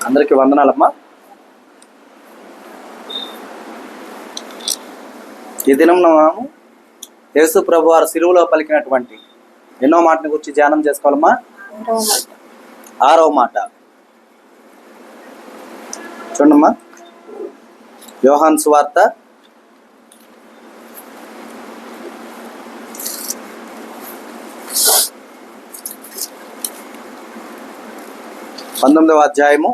అందరికీ వందనాలమ్మా. ఈ దినం మనము యేసు ప్రభు వారు సిలువలో పలికినటువంటి ఎన్నో మాటని గురించి ధ్యానం చేసుకోవాలమ్మా. 6వ మాట చూడమ్మా. యోహాను సువార్త 19వ అధ్యాయము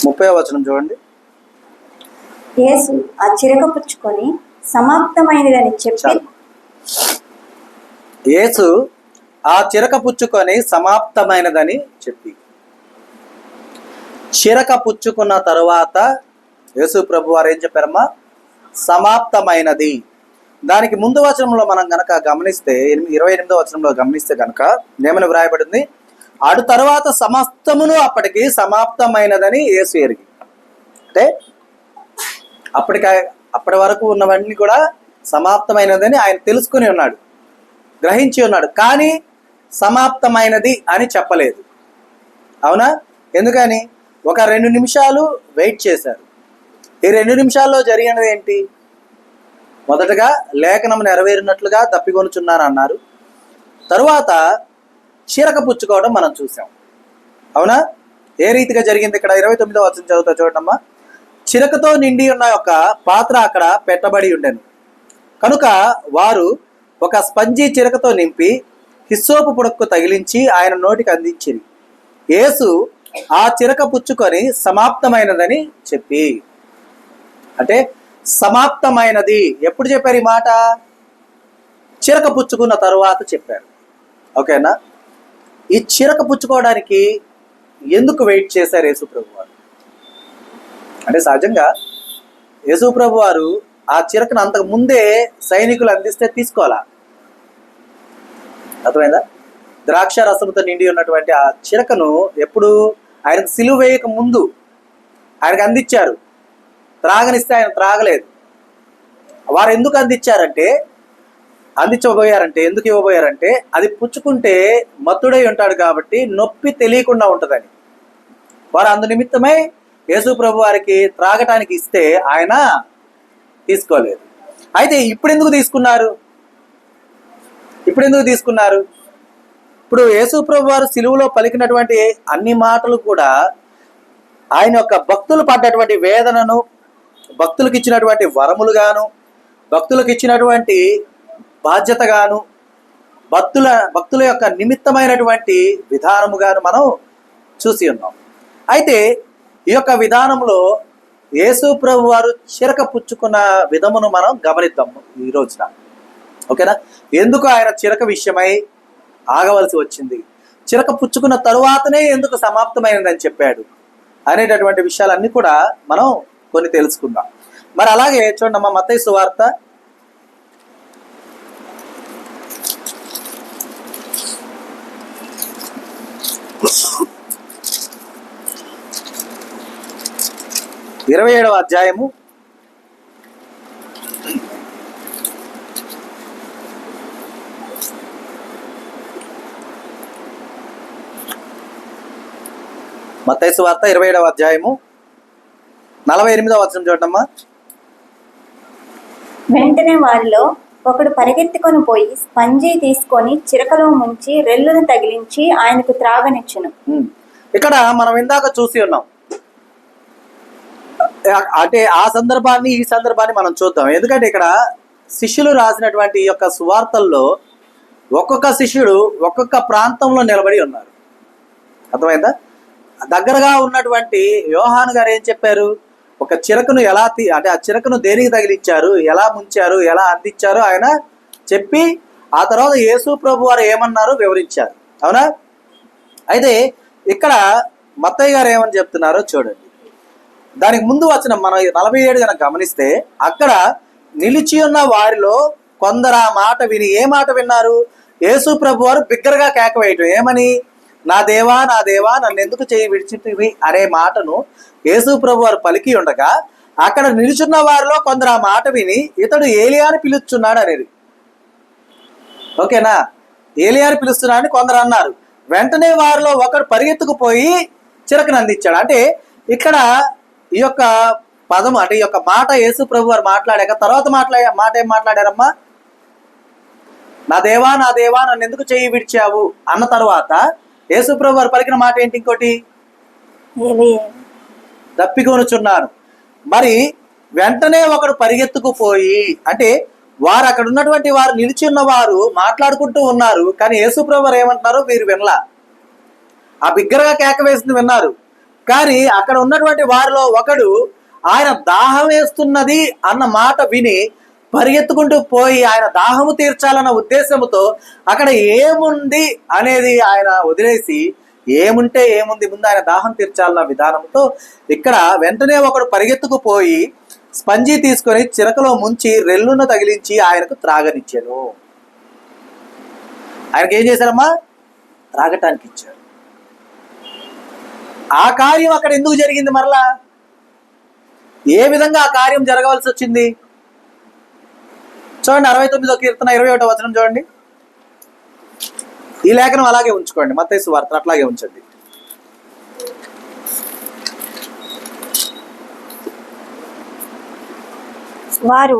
30వ వచనం చూడండి. యేసు ఆ చిరక పుచ్చుకొని సమాప్తమైనదని చెప్పి యేసు ఆ చిరక పుచ్చుకొని సమాప్తమైనదని చెప్పి, చిరక పుచ్చుకున్న తరువాత యేసు ప్రభు వారు ఏం చెప్పారమ్మా? సమాప్తమైనది. దానికి ముందు వచనంలో మనం గనక గమనిస్తే 28వ వచనంలో గమనిస్తే గనక ఏమని వ్రాయబడింది? అటు తర్వాత సమస్తమును అప్పటికి సమాప్తమైనదని యేసు ఎరిగి. అంటే అప్పటి వరకు ఉన్నవన్నీ కూడా సమాప్తమైనదని ఆయన తెలుసుకుని ఉన్నాడు, గ్రహించి ఉన్నాడు. కానీ సమాప్తమైనది అని చెప్పలేదు. అవునా? ఎందుకని? ఒక 2 నిమిషాలు వెయిట్ చేశారు. ఈ 2 నిమిషాల్లో జరిగినది ఏంటి? మొదటగా లేఖనం నెరవేరినట్లుగా దప్పికొనుచున్నాను అన్నారు. తరువాత చిరక పుచ్చుకోవడం మనం చూసాం. అవునా? ఏ రీతిగా జరిగింది? ఇక్కడ 29వ వచనం చదువుతా చూడమ్మా. చిరకతో నిండి ఉన్న ఒక పాత్ర అక్కడ పెట్టబడి ఉండెను కనుక వారు ఒక స్పంజీ చిరకతో నింపి హిస్సోపు పుడక్కు తగిలించి ఆయన నోటికి అందించిరి. యేసు ఆ చిరక పుచ్చుకొని సమాప్తమైనదని చెప్పి, అంటే సమాప్తమైనది ఎప్పుడు చెప్పారు ఈ మాట? చిరక పుచ్చుకున్న తరువాత చెప్పారు. ఓకేనా? ఈ చిరక పుచ్చుకోవడానికి ఎందుకు వెయిట్ చేశారు యేసు ప్రభు వారు? అంటే సహజంగా యేసు ప్రభు వారు ఆ చిరకను అంతకు ముందే సైనికులు అందిస్తే తీసుకోవాలా? అర్థమైందా? ద్రాక్ష రసంతో నిండి ఉన్నటువంటి ఆ చిరకను ఎప్పుడు ఆయనకు సిలువ వేయక ముందు ఆయనకు అందించారు. త్రాగనిస్తే ఆయన త్రాగలేదు. వారు ఎందుకు ఎందుకు ఇవ్వబోయారంటే అది పుచ్చుకుంటే మత్తుడై ఉంటాడు కాబట్టి నొప్పి తెలియకుండా ఉంటుందని. వారు అందు నిమిత్తమై యేసు ప్రభు వారికి త్రాగటానికి ఇస్తే ఆయన తీసుకోలేదు. అయితే ఇప్పుడు ఎందుకు తీసుకున్నారు? ఇప్పుడు యేసు ప్రభు వారు సిలువలో పలికినటువంటి అన్ని మాటలు కూడా ఆయన యొక్క భక్తులు పడ్డటువంటి వేదనను, భక్తులకు ఇచ్చినటువంటి వరములుగాను, భక్తులకు ఇచ్చినటువంటి బాధ్యతగాను, భక్తుల యొక్క నిమిత్తమైనటువంటి విధానముగాను మనం చూసి ఉన్నాం. అయితే ఈ యొక్క విధానంలో యేసు ప్రభు వారు చిరక పుచ్చుకున్న విధమును మనం గమనిద్దాము ఈ రోజున. ఓకేనా? ఎందుకు ఆయన చిరక విషయమై ఆగవలసి వచ్చింది, చిరక పుచ్చుకున్న తరువాతనే ఎందుకు సమాప్తమైనదని చెప్పాడు అనేటటువంటి విషయాలన్నీ కూడా మనం కొన్ని తెలుసుకుందాం. మరి అలాగే చూడండి, మత్తయి సువార్త 27వ అధ్యాయము 27వ అధ్యాయము 48వ వచనం చూడమ్మా. వెంటనే వారిలో ఒకడు పరిగెత్తుకొని పోయి స్పంజీ తీసుకొని చిరకలో ముంచి రెల్లును తగిలించి ఆయనకు త్రాగనిచ్చును. ఇక్కడ మనం ఇందాక చూసి ఉన్నాం. అంటే ఆ సందర్భాన్ని ఈ సందర్భాన్ని మనం చూద్దాం. ఎందుకంటే ఇక్కడ శిష్యులు రాసినటువంటి ఈ యొక్క సువార్తల్లో ఒక్కొక్క శిష్యుడు ఒక్కొక్క ప్రాంతంలో నిలబడి ఉన్నారు. అర్థమైందా? దగ్గరగా ఉన్నటువంటి యోహాను గారు ఏం చెప్పారు? ఒక చిరకను అంటే ఆ చిరకను దేనికి తగిలించారు, ఎలా ముంచారు, ఎలా అందించారు ఆయన చెప్పి ఆ తర్వాత యేసు ప్రభు వారు ఏమన్నారో వివరించారు. అవునా? అయితే ఇక్కడ మత్తయ్య గారు ఏమని చెప్తున్నారో చూడండి. దానికి ముందు వచ్చిన మనం 47 కనుక గమనిస్తే అక్కడ నిలిచి ఉన్న వారిలో కొందరు ఆ మాట విని ఏ మాట విన్నారు? యేసు ప్రభు వారు బిగ్గరగా కేక వేయటం. ఏమని? నా దేవా నా దేవా నన్ను ఎందుకు చేయి విడిచితివి అనే మాటను యేసు ప్రభు వారు పలికి ఉండగా అక్కడ నిలుచున్న వారిలో కొందరు ఆ మాట విని ఇతడు ఏలియాని పిలుచున్నాడు అనేది. ఓకేనా, ఏలియాని పిలుస్తున్నాడని కొందరు అన్నారు. వెంటనే వారిలో ఒకడు పరిగెత్తుకుపోయి చిరకను అందించాడు. అంటే ఇక్కడ ఈ యొక్క పదం, అంటే ఈ యొక్క మాట యేసు ప్రభు వారు మాట్లాడాక తర్వాత మాట ఏం మాట్లాడారమ్మా? నా దేవా నన్ను ఎందుకు చెయ్యి విడిచావు అన్న తర్వాత యేసు ప్రభు వారు పలికిన మాట ఏంటి? ఇంకోటి, దప్పికొనుచున్నాను. మరి వెంటనే ఒకడు పరిగెత్తుకుపోయి, అంటే వారు అక్కడ ఉన్నటువంటి వారు నిలిచి ఉన్నవారు మాట్లాడుకుంటూ ఉన్నారు, కానీ యేసు ప్రభు వారు ఏమంటున్నారు వీరు వినలా. ఆ బిగ్గరగా కేక వేసింది విన్నారు, కానీ అక్కడ ఉన్నటువంటి వారిలో ఒకడు ఆయన దాహం వేస్తున్నది అన్న మాట విని పరిగెత్తుకుంటూ పోయి ఆయన దాహము తీర్చాలన్న ఉద్దేశంతో అక్కడ ఏముంది అనేది ఆయన వదిలేసి, ఏముంటే ఏముంది, ముందు ఆయన దాహం తీర్చాలన్న విధానంతో ఇక్కడ వెంటనే ఒకడు పరిగెత్తుకుపోయి స్పంజీ తీసుకొని చిరకలో ముంచి రెల్లును తగిలించి ఆయనకు త్రాగనిచ్చాను. ఆయనకి ఏం చేశారమ్మా? త్రాగటానికి ఇచ్చారు. ఆ కార్యం అక్కడ ఎందుకు జరిగింది? మరలా ఏ విధంగా ఆ కార్యం జరగవలసి వచ్చింది? చూడండి, 69వ కీర్తన 21వ వచనం చూడండి. ఈ లేఖనం అలాగే ఉంచుకోండి, మత్తయి సువార్త అట్లాగే ఉంచండి. వారు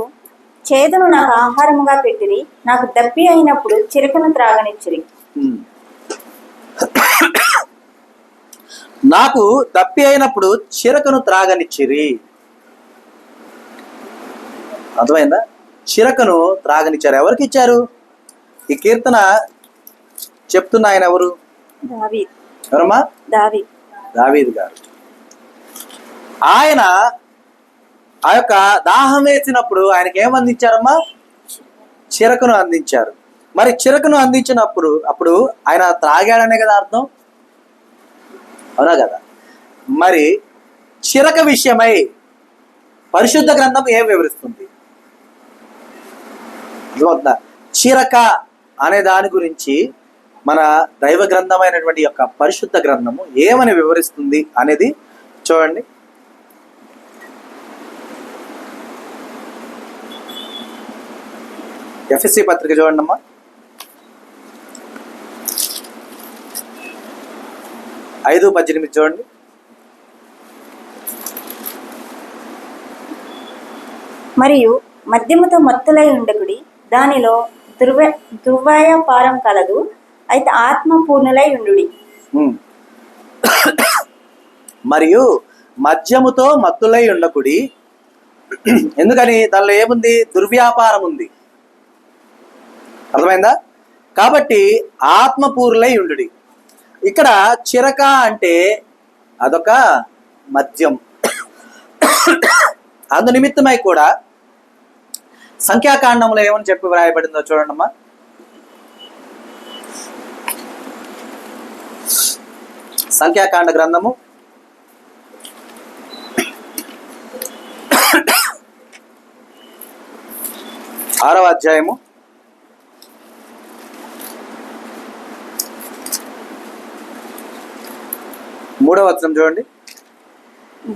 చేదును నాకు ఆహారముగా పెట్టిరి, నాకు దప్పి అయినప్పుడు చిరకను త్రాగనిచ్చిరి. నాకు దప్పి అయినప్పుడు చిరకను త్రాగనిచ్చిరి. అర్థమైందా? చిరకను త్రాగనిచ్చారు. ఎవరికి ఇచ్చారు? ఈ కీర్తన చెప్తున్న ఆయన ఎవరు? ఎవరమ్మా? దావీదు గారు. ఆయన ఆ యొక్క దాహం వేసినప్పుడు ఆయనకి ఏం అందించారమ్మా? చిరకను అందించారు. మరి చిరకను అందించినప్పుడు అప్పుడు ఆయన త్రాగాడనే కదా అర్థం, అవునా కదా? మరి చిరక విషయమై పరిశుద్ధ గ్రంథం ఏం వివరిస్తుంది? చిరక అనే దాని గురించి మన దైవ గ్రంథమైనటువంటి యొక్క పరిశుద్ధ గ్రంథము ఏమని వివరిస్తుంది అనేది చూడండి. ఎఫ్ఎస్సి పత్రిక చూడండి అమ్మా. 5:18 చూడండి. మరియు మద్యముతో మత్తులై ఉండకుడి, దానిలో దుర్వ్యాపారం కలదు, అయితే ఆత్మ పూర్ణులై ఉండుడి. మరియు మద్యముతో మత్తులై ఉండకుడి. ఎందుకని? దానిలో ఏముంది? దుర్వ్యాపారం ఉంది. అర్థమైందా? కాబట్టి ఆత్మపూర్లై ఉండుడి. ఇక్కడ చిరక అంటే అదొక మద్యం. అందు నిమిత్తమై కూడా సంఖ్యాకాండంలో ఏమని చెప్పి వ్రాయబడిందో చూడండి అమ్మా. సంఖ్యాకాండ గ్రంథము 6వ అధ్యాయము 3వ వచనం చూడండి.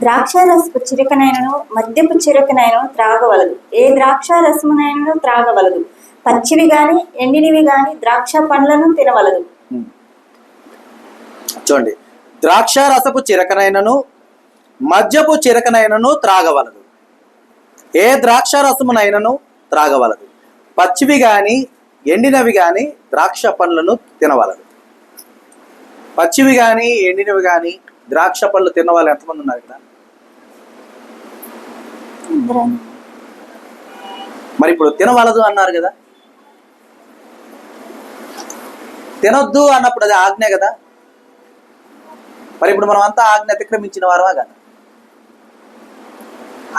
ద్రాక్షారసపు చిరకనైనను మద్యపు చిరకనైనను త్రాగవలదు, ఏ ద్రాక్షారసమునైనను త్రాగవలదు, పచ్చివి గాని ఎండినవి గాని ద్రాక్ష పండ్లను తినవలదు. చూడండి, ద్రాక్షారసపు చిరకనైనను మద్యపు చిరకనైనను త్రాగవలదు, ఏ ద్రాక్షారసమునైనను త్రాగవలదు, పచ్చివి గాని ఎండినవి గాని ద్రాక్ష పండ్లను తినవలదు. పచ్చివి కానీ ఎండినవి కానీ ద్రాక్ష పళ్ళు తిన్న వాళ్ళు ఎంతమంది ఉన్నారు ఇక్కడ? మరి ఇప్పుడు తినవలదు అన్నారు కదా, తినొద్దు అన్నప్పుడు అది ఆజ్ఞ కదా. మరి ఇప్పుడు మనం అంతా ఆజ్ఞ అతిక్రమించిన వారమా కదా?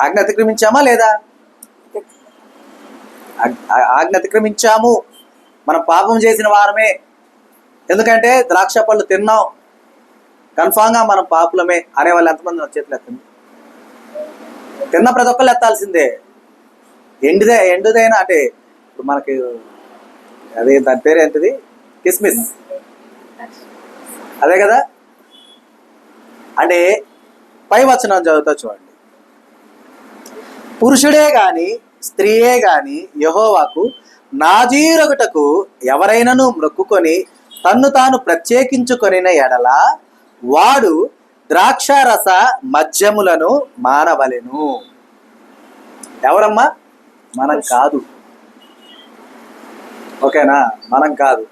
ఆజ్ఞ అతిక్రమించామా లేదా? ఆజ్ఞ అతిక్రమించాము, మనం పాపం చేసిన వారమే. ఎందుకంటే ద్రాక్ష పళ్ళు తిన్నాం, కన్ఫామ్గా మనం పాపులమే అనేవాళ్ళు ఎంతమంది చేతులు ఎత్తండి. తిన్న ప్రతి ఒక్కళ్ళు ఎత్తాల్సిందే. ఎండుదైనా అంటే ఇప్పుడు మనకి అదే దాని పేరు ఏంటిది? కిస్మిస్, అదే కదా. అంటే పై వచనం చదువుతా చూడండి. పురుషుడే గాని స్త్రీయే గాని యెహోవాకు నాజీరొకటకు ఎవరైనను మొక్కుకొని తన్ను తాను ప్రత్యేకించుకొనిన ఎడల వాడు ద్రాక్షారస మద్యములను మానవలెను. ఎవరమ్మా? మనం కాదు. ఓకేనా? మనం కాదు.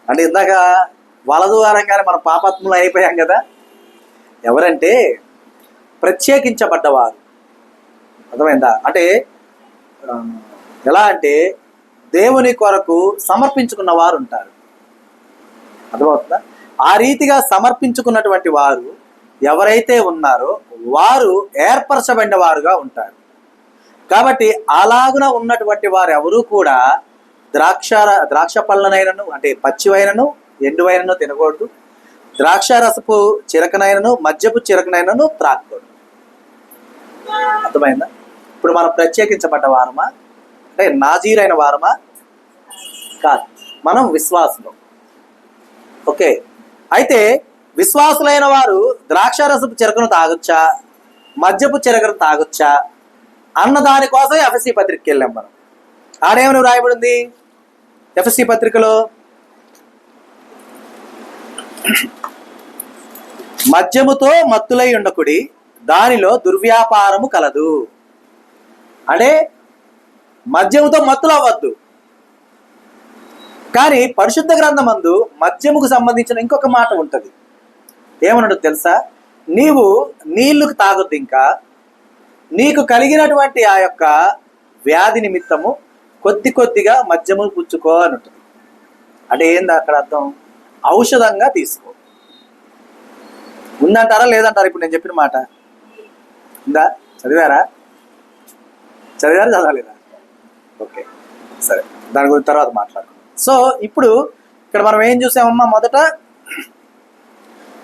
అంటే ఇందాక వాళ్ళ ద్వారంగానే మనం పాపాత్ములు అయిపోయాం కదా. ఎవరంటే ప్రత్యేకించబడ్డవారు. అర్థమైందా? అంటే ఎలా అంటే దేవుని కొరకు సమర్పించుకున్న వారు ఉంటారు. అర్థమవుతుందా? ఆ రీతిగా సమర్పించుకున్నటువంటి వారు ఎవరైతే ఉన్నారో వారు ఏర్పరచబడిన వారుగా ఉంటారు. కాబట్టి అలాగున ఉన్నటువంటి వారు ఎవరూ కూడా ద్రాక్ష పళ్ళనైనను, అంటే పచ్చివైనను ఎండువైనను తినకూడదు. ద్రాక్ష రసపు చిరకనైనను మద్యపు చిరకనైనను త్రాగకూడదు. అర్థమైందా? ఇప్పుడు మనం ప్రత్యేకించబడ్డ వారమా? అంటే నాజీరైన వారమా? కాదు, మనం విశ్వాసులు. ఓకే, అయితే విశ్వాసులైన వారు ద్రాక్షారసపు చిరకను తాగొచ్చా, మద్యపు చిరకను తాగొచ్చా అన్న దానికోసం ఎఫ్ఎస్సి పత్రికకి వెళ్ళాం మనం. ఆడేమని రాయబడింది ఎఫ్ఎస్సి పత్రికలో? మద్యముతో మత్తులై ఉండకుడి, దానిలో దుర్వ్యాపారము కలదు. అంటే మద్యముతో మత్తులు అవ్వద్దు. కానీ పరిశుద్ధ గ్రంథమందు మద్యముకు సంబంధించిన ఇంకొక మాట ఉంటుంది. ఏమన్నాడు తెలుసా? నీవు నీళ్లు తాగొద్దు, ఇంకా నీకు కలిగినటువంటి ఆ యొక్క వ్యాధి నిమిత్తము కొద్ది కొద్దిగా మద్యము పుచ్చుకో అని ఉంటుంది. అంటే ఏంది అక్కడ అర్థం? ఔషధంగా తీసుకో. ఉందంటారా లేదంటారా? ఇప్పుడు నేను చెప్పిన మాట ఉందా? చదివారా చదవలేదా? ఓకే, సరే, దాని గురించి తర్వాత మాట్లాడుకుందాం. సో ఇప్పుడు ఇక్కడ మనం ఏం చూసామమ్మా?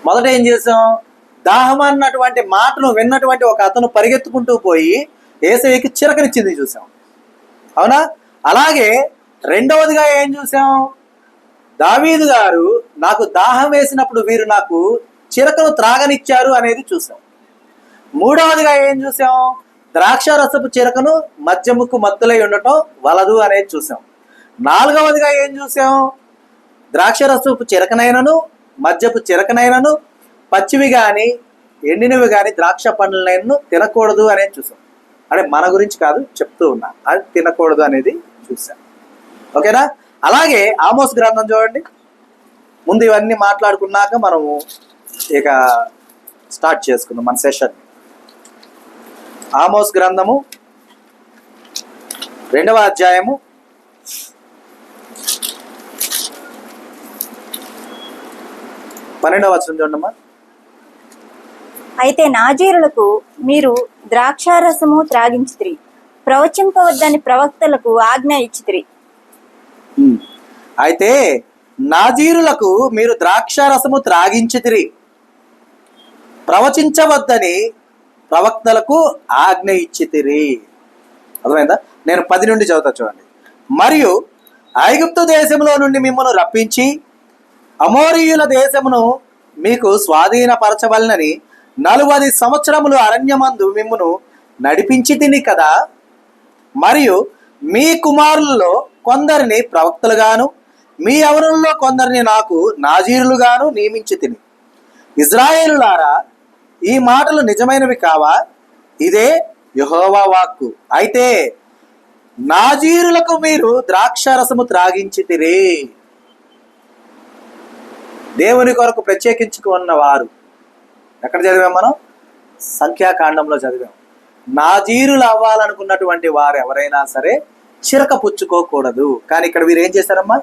మొదట ఏం చేసాం? దాహం అన్నటువంటి మాటను విన్నటువంటి ఒక అతను పరిగెత్తుకుంటూ పోయి యేసయ్యకి చిరకనిచ్చింది చూసాం, అవునా? అలాగే రెండవదిగా ఏం చూసాం? దావీదు గారు నాకు దాహం వేసినప్పుడు వీరు నాకు చిరకను త్రాగనిచ్చారు అనేది చూసాం. మూడవదిగా ఏం చూసాం? ద్రాక్ష రసపు చిరకను మద్యముకు మత్తులై ఉండటం వలదు అనేది చూసాం. నాలుగవదిగా ఏం చూసాం? ద్రాక్ష రసపు చిరకనైనను మద్యపు చిరకనైనను పచ్చివి కానీ ఎండినవి కానీ ద్రాక్ష పండ్లనైనను తినకూడదు అనేది చూసాం. అంటే మన గురించి కాదు, చెప్తూ ఉన్నా, అది తినకూడదు అనేది చూసాం. ఓకేనా? అలాగే ఆమోస్ గ్రంథం చూడండి. ముందు ఇవన్నీ మాట్లాడుకున్నాక మనము ఇక స్టార్ట్ చేసుకుందాం మన సెషన్. ఆమోస్ గ్రంథము 2వ అధ్యాయము 12వ వచనం చూడమ్మా. అయితే నాజీరులకు మీరు ద్రాక్షారసము త్రాగించితిరి, ప్రవచింపవద్దని ప్రవక్తలకు ఆజ్ఞ ఇచ్చితిరి. అయితే నాజీరులకు మీరు ద్రాక్షారసము త్రాగించితిరి, ప్రవచించవద్దని ప్రవక్తలకు ఆజ్ఞ ఇచ్చితిరి. అర్థమైందా? నేను 10 నుండి చదువుతా చూడండి. మరియు ఐగుప్తు దేశంలో నుండి మిమ్మల్ని రప్పించి అమోరీయుల దేశమును మీకు స్వాధీనపరచవలనని 40 సంవత్సరములు అరణ్యమందు మిమ్మును నడిపించి తిని కదా. మరియు మీ కుమారులలో కొందరిని ప్రవక్తలుగాను మీ యవనులలో కొందరిని నాకు నాజీరులుగాను నియమించి తిని. ఇజ్రాయేలులారా, ఈ మాటలు నిజమైనవి కావా? ఇదే యెహోవా వాక్కు. అయితే నాజీరులకు మీరు ద్రాక్షారసము త్రాగించితిరి. దేవుని కొరకు ప్రత్యేకించుకున్న వారు ఎక్కడ చదివాం మనం? సంఖ్యాకాండంలో చదివాం. నాజీరులు అవ్వాలనుకున్నటువంటి వారు ఎవరైనా సరే చిరక పుచ్చుకోకూడదు. కానీ ఇక్కడ వీరు ఏం చేశారమ్మా?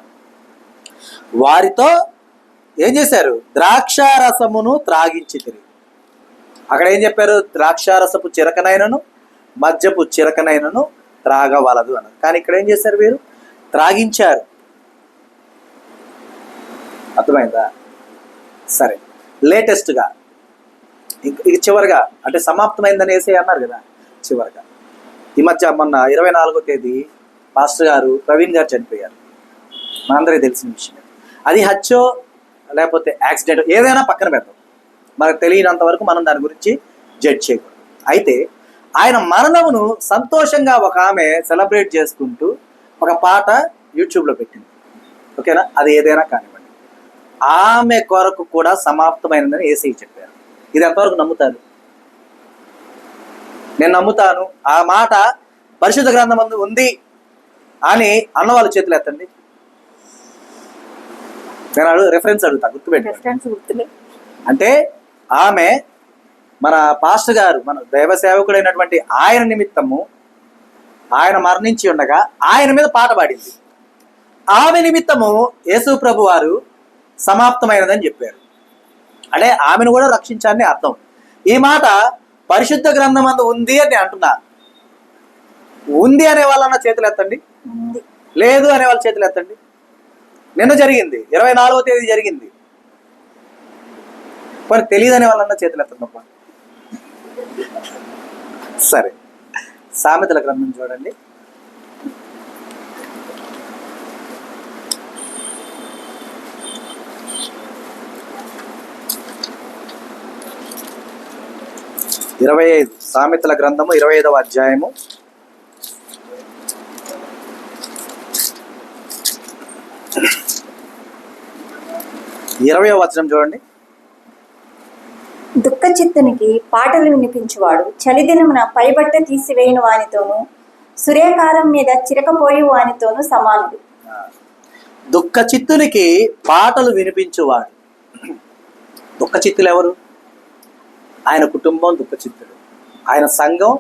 వారితో ఏం చేశారు? ద్రాక్షారసమును త్రాగించితిరి. అక్కడ ఏం చెప్పారు? ద్రాక్షారసపు చిరకనైనను మద్యపు చిరకనైనను త్రాగవలదు అన్నారు. కానీ ఇక్కడ ఏం చేశారు? వీరు త్రాగించారు. అర్థమైందా? సరే, లేటెస్ట్గా ఇక చివరిగా, అంటే సమాప్తమైందని వేసే అన్నారు కదా, చివరిగా ఈ మధ్య మొన్న 24వ తేదీ మాస్టర్ గారు ప్రవీణ్ గారు చనిపోయారు. మనందరికీ తెలిసిన విషయం. అది హత్యో లేకపోతే యాక్సిడెంట్ ఏదైనా పక్కన పెడతాం, మనకు తెలియనంత వరకు మనం దాని గురించి జడ్జ్ చేయకూడదు. అయితే ఆయన మరణమును సంతోషంగా ఒక ఆమె సెలబ్రేట్ చేసుకుంటూ ఒక పాట యూట్యూబ్లో పెట్టింది. ఓకేనా, అది ఏదైనా కానివ్వండి, ఆమె కొరకు కూడా సమాప్తమైనదని యేసయ్య చెప్పారు. ఇది ఎంతవరకు నమ్ముతారు? నేను నమ్ముతాను, ఆ మాట పరిశుద్ధ గ్రంథమందు ఉంది అని అన్నవాళ్ళ చేతులు ఎత్తండి. నేను రెఫరెన్స్ అడుగుతా, గుర్తుపెట్టి. అంటే ఆమె మన పాస్టర్ గారు, మన దైవ సేవకుడైనటువంటి ఆయన నిమిత్తము ఆయన మరణించి ఉండగా ఆయన మీద పాట పాడింది. ఆమె నిమిత్తము యేసు ప్రభు వారు సమాప్తమైనదని చెప్పారు. అంటే ఆమెను కూడా రక్షించాలని అర్థం. ఈ మాట పరిశుద్ధ గ్రంథమందు ఉంది అని అంటున్నా. ఉంది అనే వాళ్ళన్న చేతులు ఎత్తండి, లేదు అనే వాళ్ళ చేతులు ఎత్తండి. నిన్న జరిగింది, 24వ తేదీ జరిగింది. మరి తెలియదు అనే వాళ్ళన్న చేతులు ఎత్తండి. సరే, సామెతల గ్రంథం చూడండి. ఇరవై 25 సామెతల గ్రంథము 25వ అధ్యాయము 20వ వచనం చూడండి. దుఃఖ చిత్తునికి పాటలు వినిపించువాడు చలిదినమున పైబట్ట తీసివేయని వానితోనూ సూర్యకారం మీద చిరకపోయి వానితోనూ సమానుడు. దుఃఖ చిత్తునికి పాటలు వినిపించువాడు. దుఃఖ చిత్తులు ఎవరు? ఆయన కుటుంబం దుఃఖ చిత్తులు, ఆయన సంఘం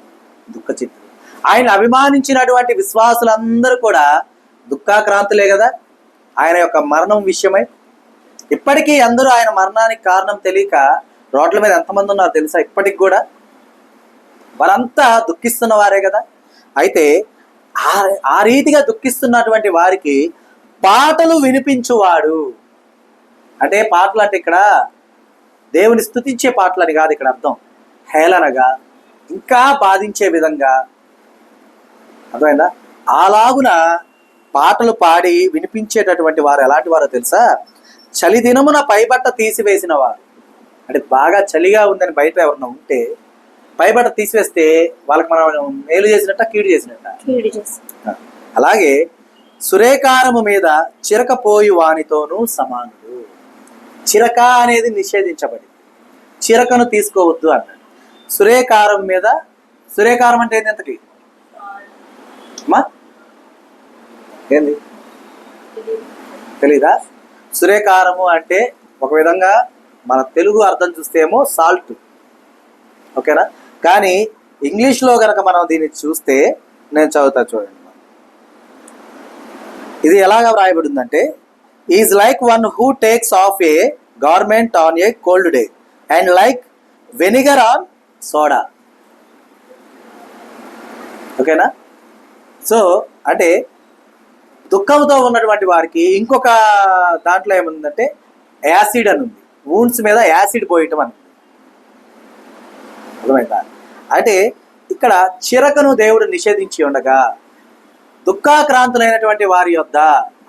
దుఃఖ చిత్తులు, ఆయన అభిమానించినటువంటి విశ్వాసులందరూ కూడా దుఃఖాక్రాంతులే కదా. ఆయన యొక్క మరణం విషయమై ఇప్పటికీ అందరూ ఆయన మరణానికి కారణం తెలియక రోడ్ల మీద ఎంతమంది ఉన్నారు తెలుసా? ఇప్పటికి కూడా వారంతా దుఃఖిస్తున్న వారే కదా. అయితే ఆ రీతిగా దుఃఖిస్తున్నటువంటి వారికి పాటలు వినిపించువాడు. అంటే పాటలు అంటే ఇక్కడ దేవుని స్తుతించే పాటలు అని కాదు ఇక్కడ అర్థం. హేళనగా, ఇంకా బాధించే విధంగా, అర్థమైందా? అలాగున పాటలు పాడి వినిపించేటటువంటి వారు ఎలాంటి వారో తెలుసా? చలి దినమున పైబట్ట తీసివేసిన వారు. అంటే బాగా చలిగా ఉందని బయట ఎవరన్నా ఉంటే పైబట్ట తీసివేస్తే వాళ్ళకి మనం మేలు చేసినట్ట, కీడు చేసినట్ట. అలాగే సురేకారము మీద చిరకపోయి వానితోనూ సమానుడు. చిరక అనేది నిషేధించబడింది, చిరకను తీసుకోవద్దు అన్నాడు. సురేకారం మీద, సురేకారం అంటే ఏంది? ఎంతకి అమ్మా ఏంది తెలీదా? సురేకారము అంటే ఒక విధంగా మన తెలుగు అర్థం చూస్తేమో సాల్ట్, ఓకేనా. కానీ ఇంగ్లీష్లో కనుక మనం దీన్ని చూస్తే, నేను చదువుతా చూడండి. ఇది ఎలాగా వ్రాయబడిందంటే, is like one who takes off a garment on a cold day and like vinegar on soda. ఓకేనా. సో అంటే దుఃఖంతో ఉన్నటువంటి వారికి ఇంకొక దాంట్లో ఏముందంటే యాసిడ్ అని ఉంది. వూండ్స్ మీద యాసిడ్ పోయటం అని. అర్థమైందా? అంటే ఇక్కడ చిరకను దేవుడు నిషేధించి ఉండగా దుఃఖాక్రాంతులైనటువంటి వారి యొద్ద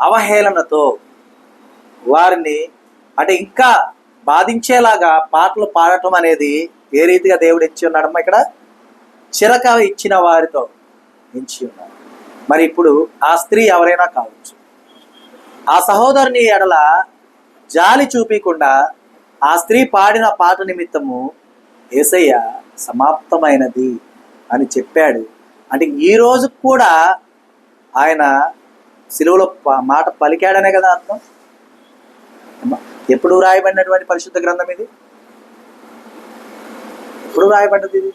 అవహేళనతో వారిని అంటే ఇంకా బాధించేలాగా పాటలు పాడటం అనేది ఏ రీతిగా దేవుడు ఇచ్చి ఉన్నాడమ్మా? ఇక్కడ చిరక ఇచ్చిన వారితో ఎంచి ఉన్నాడు. మరి ఇప్పుడు ఆ స్త్రీ ఎవరైనా కావచ్చు, ఆ సహోదరుని ఎడల జాలి చూపించకుండా ఆ స్త్రీ పాడిన పాట నిమిత్తము యేసయ్య సమాప్తమైనది అని చెప్పాడు. అంటే ఈ రోజు కూడా ఆయన సిలువలో మాట పలికాడనే కదా అర్థం. ఎప్పుడు రాయబడినటువంటి పరిశుద్ధ గ్రంథం ఇది? ఎప్పుడు రాయబడ్డది? ఇది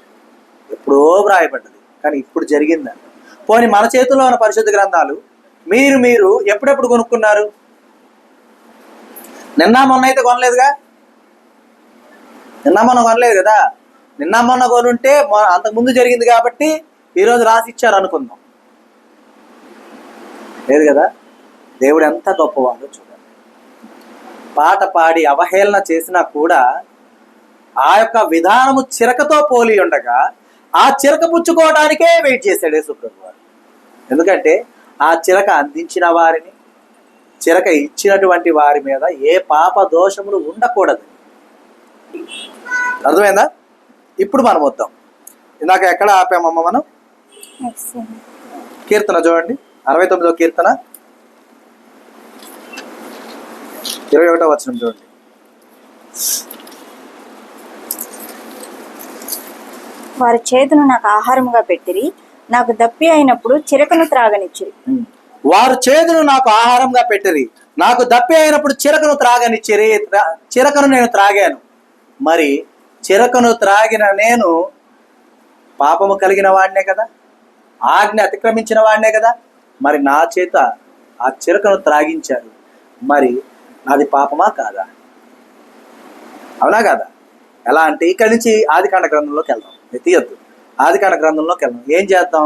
ఎప్పుడో రాయబడ్డది, కానీ ఇప్పుడు జరిగిందంట. పోనీ మన చేతుల్లో ఉన్న పరిశుద్ధ గ్రంథాలు మీరు ఎప్పుడెప్పుడు కొనుక్కున్నారు? నిన్న మొన్న అయితే కొనలేదుగా. నిన్న మొన్న కొనలేదు కదా. నిన్న మొన్న కొనుంటే అంతకుముందు జరిగింది కాబట్టి ఈరోజు రాసి ఇచ్చారు అనుకుందాం. లేదు కదా. దేవుడు ఎంత గొప్పవాడో చూడండి. పాట పాడి అవహేళన చేసినా కూడా ఆ యొక్క విధానము చిరకతో పోలి ఉండగా ఆ చిరక పుచ్చుకోవడానికే వెయిట్ చేశాడు యేసుప్రభు వారు. ఎందుకంటే ఆ చిరక అందించిన వారిని, చిరక ఇచ్చినటువంటి వారి మీద ఏ పాప దోషములు ఉండకూడదు. అర్థమైందా? ఇప్పుడు మనం వద్దాం. ఇందాక ఎక్కడ ఆపామమ్మ మనం? కీర్తన చూడండి, 69వ కీర్తన 21వ వచనం చూడండి. వారి చేతును నాకు ఆహారముగా పెట్టిరి, నాకు దప్పి అయినప్పుడు చిరకను త్రాగనిచ్చిరి. వారు చేదును నాకు ఆహారంగా పెట్టిరి, నాకు దప్పి అయినప్పుడు చిరకను త్రాగనిచ్చిరి. చిరకను నేను త్రాగాను. మరి చిరకను త్రాగిన నేను పాపము కలిగిన వాడినే కదా, ఆజ్ఞ అతిక్రమించిన వాడినే కదా. మరి నా చేత ఆ చిరకను త్రాగించారు. మరి నాది పాపమా కాదా? అవునా కాదా? ఎలా అంటే ఇక్కడి నుంచి ఆదికాండ గ్రంథంలోకి వెళ్దాం. తీయద్దు, ఆదికాండ గ్రంథంలోకి వెళ్దాం. ఏం చేద్దాం?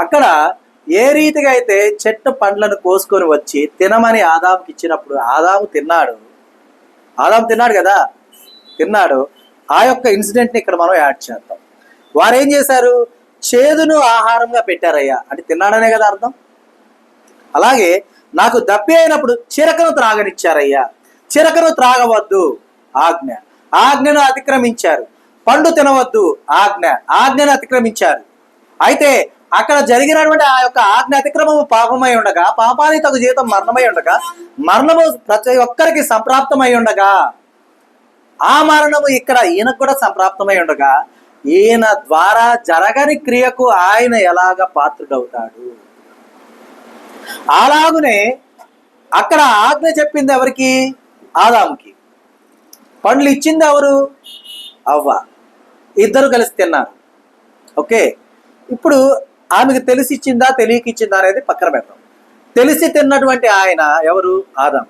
అక్కడ ఏ రీతిగా అయితే చెట్టు పండ్లను కోసుకొని వచ్చి తినమని ఆదాముకి ఇచ్చినప్పుడు ఆదాము తిన్నాడు కదా, తిన్నాడు. ఆ యొక్క ఇన్సిడెంట్ని ఇక్కడ మనం యాడ్ చేద్దాం. వారు ఏం చేశారు? చేదును ఆహారంగా పెట్టారయ్యా అంటే తిన్నాడనే కదా అర్థం. అలాగే నాకు దప్పి అయినప్పుడు చిరకను త్రాగనిచ్చారయ్యా. చిరకను త్రాగవద్దు ఆజ్ఞను అతిక్రమించారు. పండు తినవద్దు ఆజ్ఞను అతిక్రమించారు. అయితే అక్కడ జరిగినటువంటి ఆ యొక్క ఆజ్ఞ అతిక్రమము పాపమై ఉండగా, పాపానికి తగు జీవితం మరణమై ఉండగా, మరణము ప్రతి ఒక్కరికి సంప్రాప్తమై ఉండగా, ఆ మరణము ఇక్కడ ఈయనకు కూడా సంప్రాప్తమై ఉండగా, ఈయన ద్వారా జరగని క్రియకు ఆయన ఎలాగ పాత్రుడవుతాడు? అలాగునే అక్కడ ఆజ్ఞ చెప్పింది ఎవరికి? ఆదాముకి. పండ్లు ఇచ్చింది ఎవరు? అవ్వ. ఇద్దరు కలిసి తిన్నారు. ఓకే, ఇప్పుడు ఆమెకు తెలిసి ఇచ్చిందా తెలియక ఇచ్చిందా అనేది పక్కన పెడతాం. తెలిసి తిన్నటువంటి ఆయన ఎవరు? ఆదాము.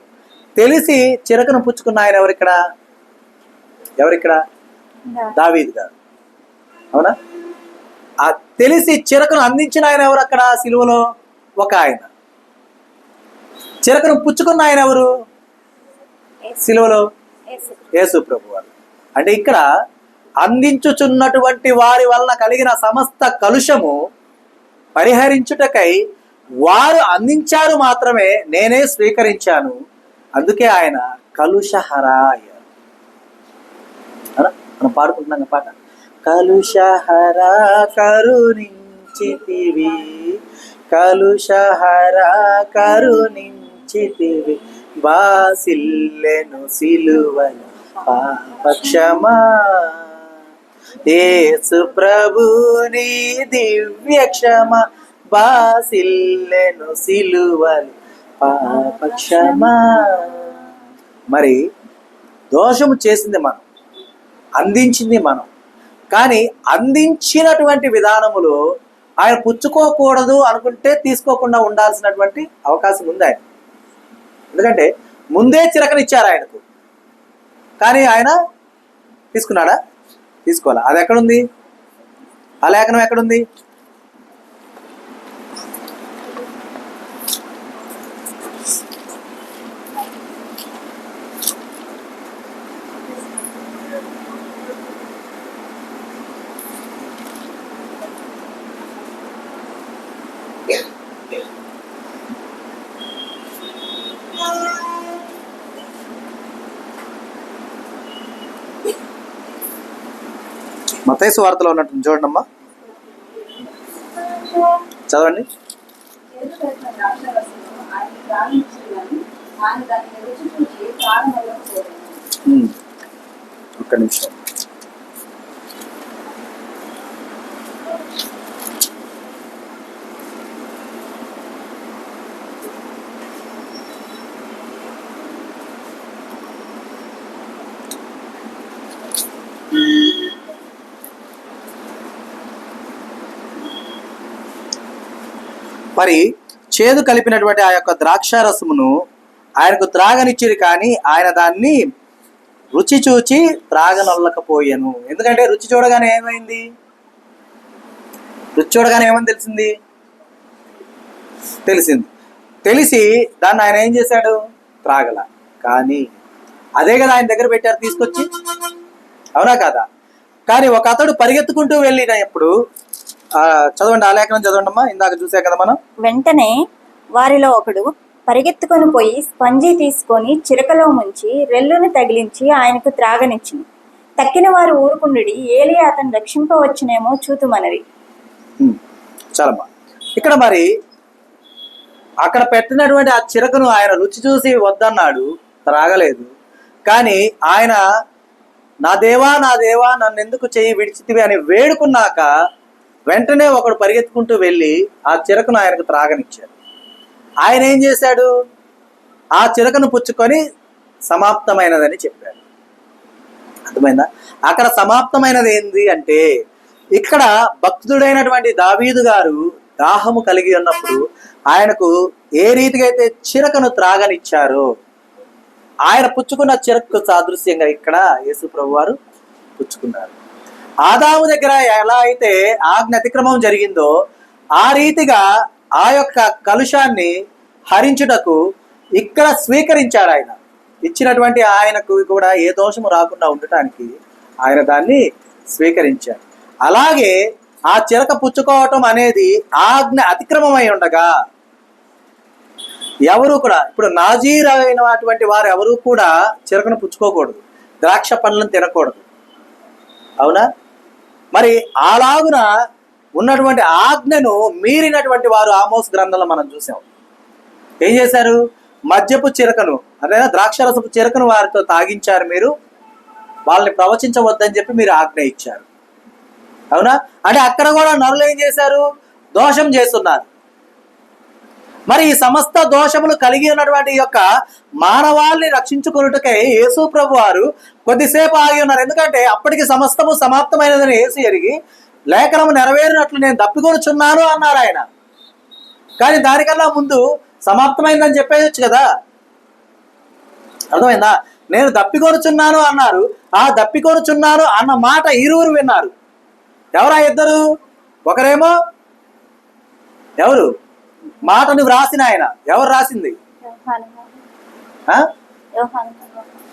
తెలిసి చిరకను పుచ్చుకున్న ఆయన ఎవరిక్కడ? దావీదు గారు. అవునా? ఆ తెలిసి చిరకను అందించిన ఆయన ఎవరు? అక్కడ సిలువలో ఒక ఆయన. చిరకను పుచ్చుకున్న ఆయన ఎవరు? సిలువలో యేసు ప్రభు వారు. అంటే ఇక్కడ అందించుచున్నటువంటి వారి వలన కలిగిన సమస్త కలుషము పరిహరించుటకై వారు అందించారు మాత్రమే, నేనే స్వీకరించాను. అందుకే ఆయన కలుషహర అయ్యారు. మనం పాడుకుంటున్నాం పాట. కలుషహర కరుణించితివి, కలుషహర కరుణించితివి, బాసిల్లెను సిలువల పాపక్షమా, యేసు ప్రభుని దివ్య క్షమ, బాసిల్లెను సిలువల పాపక్షమా. మరి దోషము చేసింది మనం, అందించింది మనం. కానీ అందించినటువంటి విధానములో ఆయన పుచ్చుకోకూడదు అనుకుంటే తీసుకోకుండా ఉండాల్సినటువంటి అవకాశం ఉంది ఆయన. ఎందుకంటే ముందే చిరకనిచ్చారు ఆయనకు, కానీ ఆయన తీసుకున్నాడా? తీసుకోవాలా? అది ఎక్కడుంది? ఆ లేఖనం ఎక్కడుంది? మత్తయి సువార్తలో ఉన్నట్టు చూడండమ్మా, చదవండి. ఒక్క నిమిషం. మరి చేదు కలిపినటువంటి ఆ యొక్క ద్రాక్షారసమును ఆయనకు త్రాగనిచ్చిరి, కానీ ఆయన దాన్ని రుచి చూచి త్రాగనొల్లకపోయాను. ఎందుకంటే రుచి చూడగానే ఏమైంది? ఏమని తెలిసింది. తెలిసి దాన్ని ఆయన ఏం చేశాడు? త్రాగల. కానీ అదే కదా ఆయన దగ్గర పెట్టారు తీసుకొచ్చి, అవునా కదా? కానీ ఒక అతడు పరిగెత్తుకుంటూ వెళ్ళినప్పుడు, చదవండి, ఆ లేఖనం చదవండి అమ్మా, ఇందాక చూసా కదా మనం. వెంటనే వారిలో ఒకడు పరిగెత్తుకొని పోయి స్పంజి తీసుకొని చిరకలో ముంచి రెల్లును తగిలించి ఆయనకు త్రాగనిచ్చింది. తక్కిన వారు ఊరుకుండి ఏలియా అతను రక్షింపవచ్చునేమో చూతుమనరి. చాలమ్మా. ఇక్కడ మరి అక్కడ పెట్టినటువంటి ఆ చిరకను ఆయన రుచి చూసి వద్దన్నాడు. త్రాగలేదు. కానీ ఆయన నా దేవా నన్ను ఎందుకు చెయ్యి విడిచితివి అని వేడుకున్నాక వెంటనే ఒకడు పరిగెత్తుకుంటూ వెళ్ళి ఆ చిరకను ఆయనకు త్రాగనిచ్చాడు. ఆయన ఏం చేశాడు? ఆ చిరకను పుచ్చుకొని సమాప్తమైనదని చెప్పాడు. అర్థమైందా? అక్కడ సమాప్తమైనది ఏంది అంటే, ఇక్కడ భక్తుడైనటువంటి దావీదు గారు దాహము కలిగి ఉన్నప్పుడు ఆయనకు ఏ రీతిగా అయితే చిరకను త్రాగనిచ్చారో, ఆయన పుచ్చుకున్న చిరకు సాదృశ్యంగా ఇక్కడ యేసు ప్రభు వారు పుచ్చుకున్నారు. ఆదాము దగ్గర ఎలా అయితే ఆజ్ఞ అతిక్రమం జరిగిందో ఆ రీతిగా ఆ యొక్క కలుషాన్ని హరించుటకు ఇక్కడ స్వీకరించాడు. ఆయన ఇచ్చినటువంటి ఆయనకు కూడా ఏ దోషము రాకుండా ఉండటానికి ఆయన దాన్ని స్వీకరించాడు. అలాగే ఆ చిరక పుచ్చుకోవటం అనేది ఆజ్ఞ అతిక్రమమై ఉండగా ఎవరు కూడా, ఇప్పుడు నాజీర్ అయినటువంటి వారు ఎవరు కూడా చిరకను పుచ్చుకోకూడదు, ద్రాక్ష పండ్లను తినకూడదు. అవునా? మరి అలాగున ఉన్నటువంటి ఆజ్ఞను మీరినటువంటి వారు ఆమోస్ గ్రంథంలో మనం చూసాం. ఏం చేశారు? మద్యపు చిరకను, అదే ద్రాక్షరసపు చిరకను వారితో తాగించారు. మీరు వాళ్ళని ప్రవచించవద్దని చెప్పి మీరు ఆజ్ఞ ఇచ్చారు. అవునా? అంటే అక్కడ కూడా నరులు ఏం చేశారు? దోషం చేస్తున్నారు. మరి ఈ సమస్త దోషములు కలిగి ఉన్నటువంటి యొక్క మానవాళ్ళని రక్షించుకున్నట్టుకై యేసు ప్రభు వారు కొద్దిసేపు ఆగి ఉన్నారు. ఎందుకంటే అప్పటికి సమస్తము సమాప్తమైనదని యేసు ఎరిగి లేఖనము నెరవేరినట్లు నేను దప్పికొనుచున్నాను అన్నారు ఆయన. కానీ దానికన్నా ముందు సమాప్తమైందని చెప్పేయచ్చు కదా. అర్థమైందా? నేను దప్పికొనుచున్నాను అన్నారు. ఆ దప్పికొనుచున్నాను అన్న మాట ఇరువురు విన్నారు. ఎవరా ఇద్దరు? ఒకరేమో ఎవరు? మాటను వ్రాసిన ఆయన. ఎవరు రాసింది?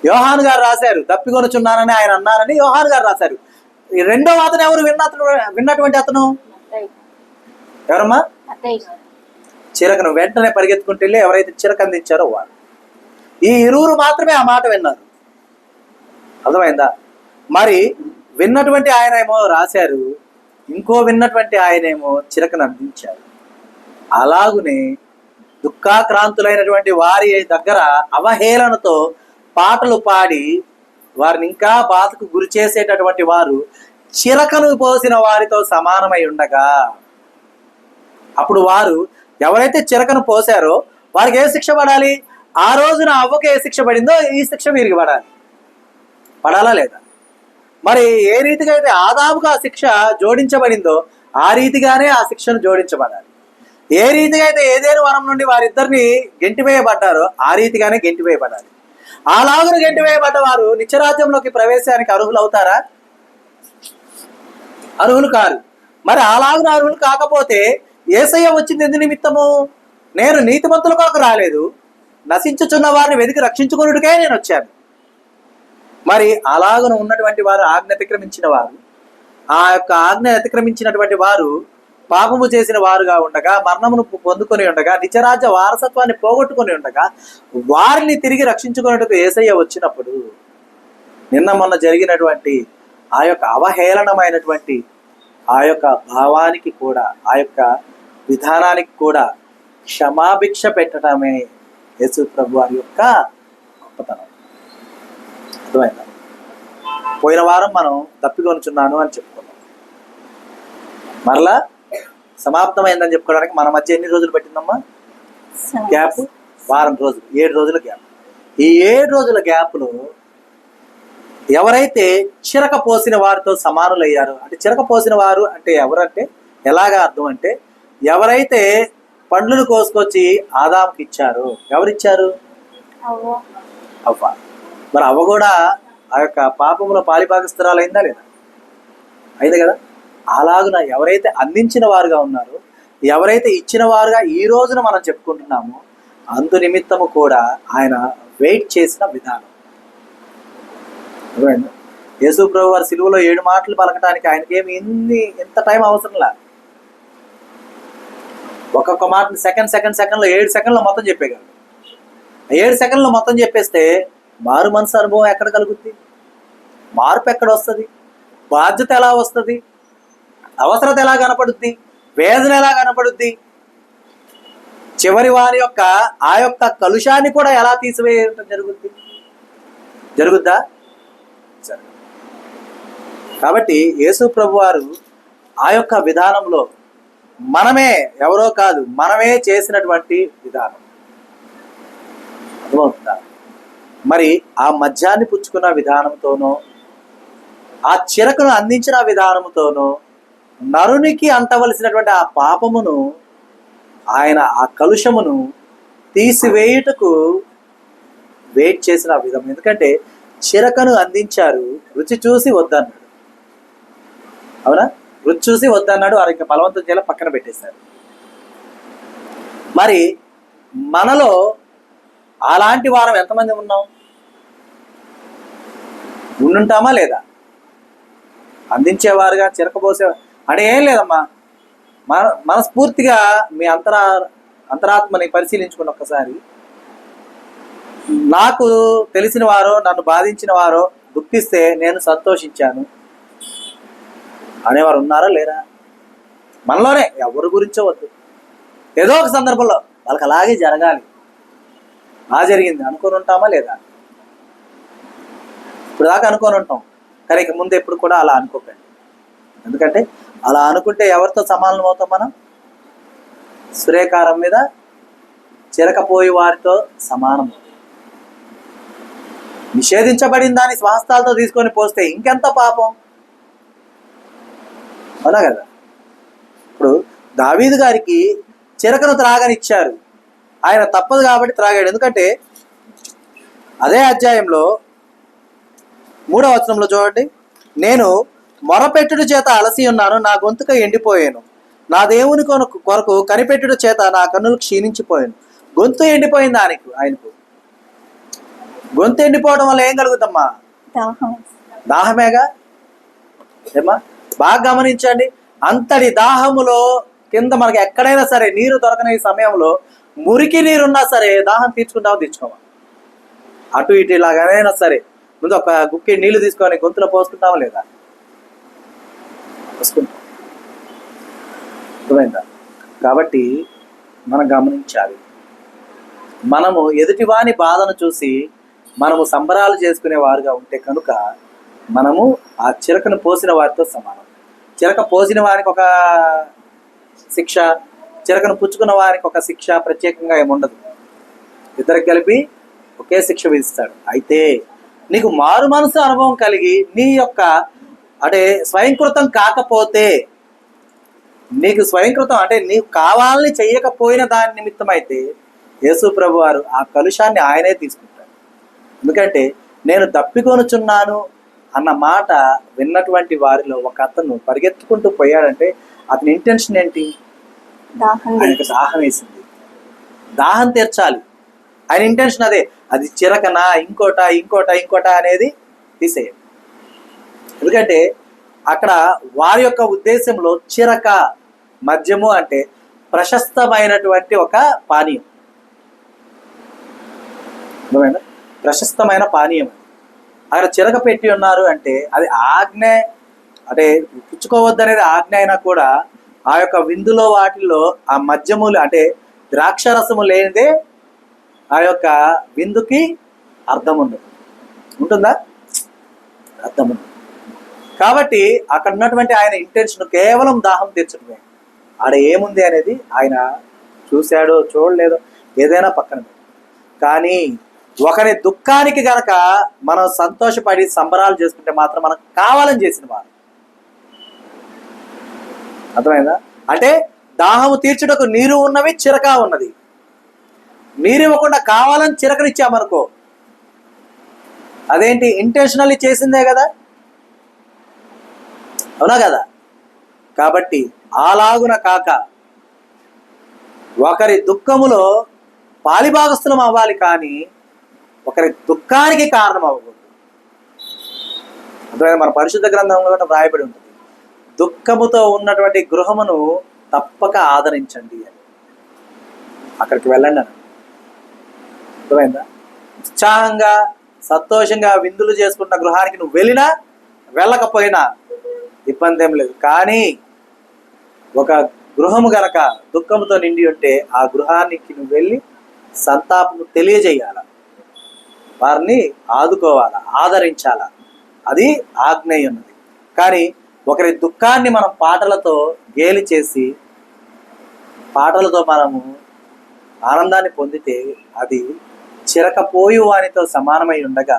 యోహాను గారు రాశారు. దప్పికొనుచున్నానని ఆయన అన్నారని యోహాను గారు రాశారు. ఈ రెండో అతను ఎవరు? విన్నటువంటి అతను ఎవరమ్మా? చిరకను వెంటనే పరిగెత్తుకుంటూ వెళ్ళి ఎవరైతే చిరక అందించారో వారు. ఈ ఇరువురు మాత్రమే ఆ మాట విన్నారు. అర్థమైందా? మరి విన్నటువంటి ఆయన ఏమో రాశారు, ఇంకో విన్నటువంటి ఆయనేమో చిరకను అందించారు. అలాగునే దుఃఖాక్రాంతులైనటువంటి వారి దగ్గర అవహేళనతో పాటలు పాడి వారిని ఇంకా బాధకు గురి చేసేటటువంటి వారు చిరకను పోసిన వారితో సమానమై ఉండగా, అప్పుడు వారు ఎవరైతే చిరకను పోసారో వారికి ఏ శిక్ష పడాలి? ఆ రోజున అవ్వకు ఏ శిక్ష పడిందో ఈ శిక్ష వీరికి పడాలి. పడాలా లేదా? మరి ఏ రీతిగా అయితే ఆదాముకు ఆ శిక్ష జోడించబడిందో ఆ రీతిగానే ఆ శిక్షను జోడించబడాలి. ఏ రీతిగా అయితే ఏదేను వనం నుండి వారిద్దరిని గెంటివేయబడ్డారో ఆ రీతిగానే గెంటివేయబడాలి. అలాగున గెంటివేయబడ్డ వారు నిత్యరాజ్యంలోకి ప్రవేశానికి అర్హులు అవుతారా? అర్హులు కారు. మరి అలాగున అర్హులు కాకపోతే యేసయ్య వచ్చింది ఎందు నిమిత్తము? నేను నీతిమంతుల కొరకు రాలేదు, నశించుచున్న వారిని వెతికి రక్షించుకొనుటకే నేను వచ్చాను. మరి అలాగున ఉన్నటువంటి వారు ఆజ్ఞ అతిక్రమించిన వారు, ఆ యొక్క ఆజ్ఞ అతిక్రమించినటువంటి వారు పాపము చేసిన వారుగా ఉండగా, మరణమును పొందుకొని ఉండగా, నిత్యరాజ్య వారసత్వాన్ని పోగొట్టుకొని ఉండగా వారిని తిరిగి రక్షించుకున్నట్టుకు యేసయ్య వచ్చినప్పుడు నిన్న మొన్న జరిగినటువంటి ఆ యొక్క అవహేళనమైనటువంటి ఆ యొక్క భావానికి కూడా, ఆ యొక్క విధానానికి కూడా క్షమాభిక్ష పెట్టడమే యేసు ప్రభు వారి యొక్క గొప్పతనం. అర్థమైందా? పోయిన వారం మనం తప్పికొనుచున్నాను అని చెప్పుకున్నాం. మరలా సమాప్తమైందని చెప్పుకోవడానికి మన మధ్య ఎన్ని రోజులు పట్టిందమ్మా? గ్యాప్ వారం రోజులు, 7 రోజుల గ్యాప్. ఈ 7 రోజుల గ్యాప్లో ఎవరైతే చిరక పోసిన వారితో సమానులయ్యారో, అంటే చిరక పోసిన వారు అంటే ఎవరంటే ఎలాగా అర్థం అంటే, ఎవరైతే పండ్లను కోసుకొచ్చి ఆదాముకి ఇచ్చారో, ఎవరిచ్చారు? అవ్వ. మరి అవ్వ కూడా ఆ యొక్క పాపములో పాలిపాకిస్తురాలైందా లేదా? అయింది కదా. అలాగున ఎవరైతే అందించిన వారుగా ఉన్నారో, ఎవరైతే ఇచ్చిన వారుగా ఈ రోజున మనం చెప్పుకుంటున్నామో, అందు నిమిత్తము కూడా ఆయన వెయిట్ చేసిన విధానం. యేసు ప్రభు వారి సిలువలో 7 మాటలు పలకటానికి ఆయనకేమి ఎంత టైం అవసరంలా. ఒక్కొక్క మాటని సెకండ్లో 7 సెకండ్లో మొత్తం చెప్పేయగలరు. 7 సెకండ్లో మొత్తం చెప్పేస్తే మారు మనసు అనుభవం ఎక్కడ కలుగుద్ది? మార్పు ఎక్కడ వస్తుంది? బాధ్యత ఎలా వస్తుంది? అవసరత ఎలా కనపడుద్ది? వేదన ఎలా కనపడుద్ది? చివరి వారి యొక్క ఆ యొక్క కలుషాన్ని కూడా ఎలా తీసివేయడం జరుగుద్ది? జరుగుద్దా? జరగదు. కాబట్టి యేసు ప్రభు వారు ఆ యొక్క విధానంలో మనమే, ఎవరో కాదు, మనమే చేసినటువంటి విధానం అర్థమవుతుందా? మరి ఆ మద్యాన్ని పుచ్చుకున్న విధానంతోనో, ఆ చిరకను అందించిన విధానంతోనో నరునికి అంటవలసినటువంటి ఆ పాపమును, ఆయన ఆ కలుషమును తీసివేయుటకు వెయిట్ చేసిన విధం. ఎందుకంటే చిరకను అందించారు, రుచి చూసి వద్దన్నాడు. అవునా? రుచి చూసి వద్దన్నాడు, వారు ఇంకా బలవంతం చేయాల పక్కన పెట్టేశారు. మరి మనలో అలాంటి వారం ఎంతమంది ఉన్నాం? ఉండుంటామా లేదా? అందించేవారుగా, చిరకపోసే అంటే ఏం లేదమ్మా, మనస్ఫూర్తిగా మీ అంతరాత్మని పరిశీలించుకుని ఒక్కసారి, నాకు తెలిసిన వారో నన్ను బాధించిన వారో దుఃఖిస్తే నేను సంతోషించాను అనేవారు ఉన్నారా లేరా? మనలోనే, ఎవరి గురించో వద్దు, ఏదో ఒక సందర్భంలో వాళ్ళకి అలాగే జరగాలి, బాగా జరిగింది అనుకొని ఉంటామా లేదా? ఇప్పుడు దాకా అనుకొని ఉంటాం, కానీ ఇక ముందు ఎప్పుడు కూడా అలా అనుకోకండి. ఎందుకంటే అలా అనుకుంటే ఎవరితో సమానం అవుతాం మనం? సూర్యకారం మీద చిరకపోయి వారితో సమానం. నిషేధించబడిన దాన్ని స్వాస్థాలతో తీసుకొని పోస్తే ఇంకెంత పాపం, అవునా కదా? ఇప్పుడు దావీదు గారికి చిరకను త్రాగనిచ్చారు, ఆయన తప్పదు కాబట్టి త్రాగాడు. ఎందుకంటే అదే అధ్యాయంలో 3వ వచనంలో చూడండి, నేను మొరపెట్టుడు చేత అలసి ఉన్నాను, నా గొంతుక ఎండిపోయాను, నా దేవుని కొరకు కనిపెట్టుడు చేత నా కన్నులు క్షీణించిపోయాను. గొంతు ఎండిపోయింది ఆయనకు. గొంతు ఎండిపోవడం వల్ల ఏం కలుగుతామ్మా? దాహమేగా. ఏమా బాగా గమనించండి, అంతటి దాహములో కింద మనకి ఎక్కడైనా సరే నీరు దొరకని సమయంలో మురికి నీరున్నా సరే దాహం తీర్చుకుంటామో తెచ్చుకోమా? అటు ఇటు ఇలాగైనా సరే ముందు ఒక గుక్కి నీళ్లు తీసుకొని గొంతులో పోసుకుంటామా లేదా? పోసుకుంటాం. అర్థమైందా? కాబట్టి మనం గమనించాలి, మనము ఎదుటివాని బాధను చూసి మనము సంబరాలు చేసుకునే వారుగా ఉంటే కనుక మనము ఆ చిరకను పోసిన వారితో సమానం. చిరక పోసిన వారికి ఒక శిక్ష, చిరకను పుచ్చుకున్న వారికి ఒక శిక్ష ప్రత్యేకంగా ఏముండదు, ఇద్దరికి కలిపి ఒకే శిక్ష విధిస్తాడు. అయితే నీకు మారు మనసు అనుభవం కలిగి నీ యొక్క అంటే స్వయంకృతం కాకపోతే, నీకు స్వయంకృతం అంటే నీకు కావాలని చెయ్యకపోయిన దాని నిమిత్తం అయితే యేసు ప్రభు వారు ఆ కలుషాన్ని ఆయనే తీసుకుంటాడు. ఎందుకంటే నేను దప్పికొనుచున్నాను అన్న మాట విన్నటువంటి వారిలో ఒక అతను పరిగెత్తుకుంటూ పోయాడంటే అతని ఇంటెన్షన్ ఏంటి? ఆయనకు దాహం వేసింది, దాహం తీర్చాలి. ఆయన ఇంటెన్షన్ అదే. అది చిరకనా ఇంకోట అనేది తీసేయండి. ఎందుకంటే అక్కడ వారి యొక్క ఉద్దేశంలో చిరక, మద్యము అంటే ప్రశస్తమైనటువంటి ఒక పానీయం, ప్రశస్తమైన పానీయం. అక్కడ చిరక పెట్టి ఉన్నారు అంటే అది ఆజ్ఞ, అంటే పుచ్చుకోవద్దు అనేది ఆజ్ఞ అయినా కూడా ఆ యొక్క విందులో వాటిల్లో ఆ మద్యములు అంటే ద్రాక్షరసము లేనిదే ఆ యొక్క విందుకి అర్థం ఉండదు. ఉంటుందా? అర్థం ఉండదు. కాబట్టి అక్కడ ఉన్నటువంటి ఆయన ఇంటెన్షన్ కేవలం దాహం తీర్చడమే. ఆడ ఏముంది అనేది ఆయన చూశాడో చూడలేదో ఏదైనా పక్కన, కానీ ఒకరి దుఃఖానికి గనక మనం సంతోషపడి సంబరాలు చేసుకుంటే మాత్రం మనకు కావాలని చేసిన వారు. అర్థమైందా? అంటే దాహము తీర్చుటకు నీరు ఉన్నవి, చిరక ఉన్నది. నీరు ఇవ్వకుండా కావాలని చిరకనిచ్చామనుకో, అదేంటి? ఇంటెన్షనల్లీ చేసిందే కదా, అవునా కదా? కాబట్టి అలాగున కాక ఒకరి దుఃఖములో పాలిభాగస్థులం అవ్వాలి, కానీ ఒకరి దుఃఖానికి కారణం అవ్వకూడదు. అంటే మన పరిశుద్ధ గ్రంథంలో కూడా వ్రాయబడి ఉంటుంది, దుఃఖముతో ఉన్నటువంటి గృహమును తప్పక ఆదరించండి అని. అక్కడికి వెళ్ళండి అని. అర్థమైందా? ఉత్సాహంగా సంతోషంగా విందులు చేసుకుంటున్న గృహానికి నువ్వు వెళ్ళినా వెళ్ళకపోయినా ఇబ్బంది ఏం లేదు. కానీ ఒక గృహము గనక దుఃఖంతో నిండి ఉంటే ఆ గృహానికి నువ్వు వెళ్ళి సంతాపము తెలియజేయాల. వారిని ఆదుకోవాలా, ఆదరించాలా, అది ఆజ్ఞేయ ఉన్నది. కానీ ఒకరి దుఃఖాన్ని మనం పాటలతో గేలి చేసి పాటలతో మనము ఆనందాన్ని పొందితే అది చిరకపోయు వానితో సమానమై ఉండగా,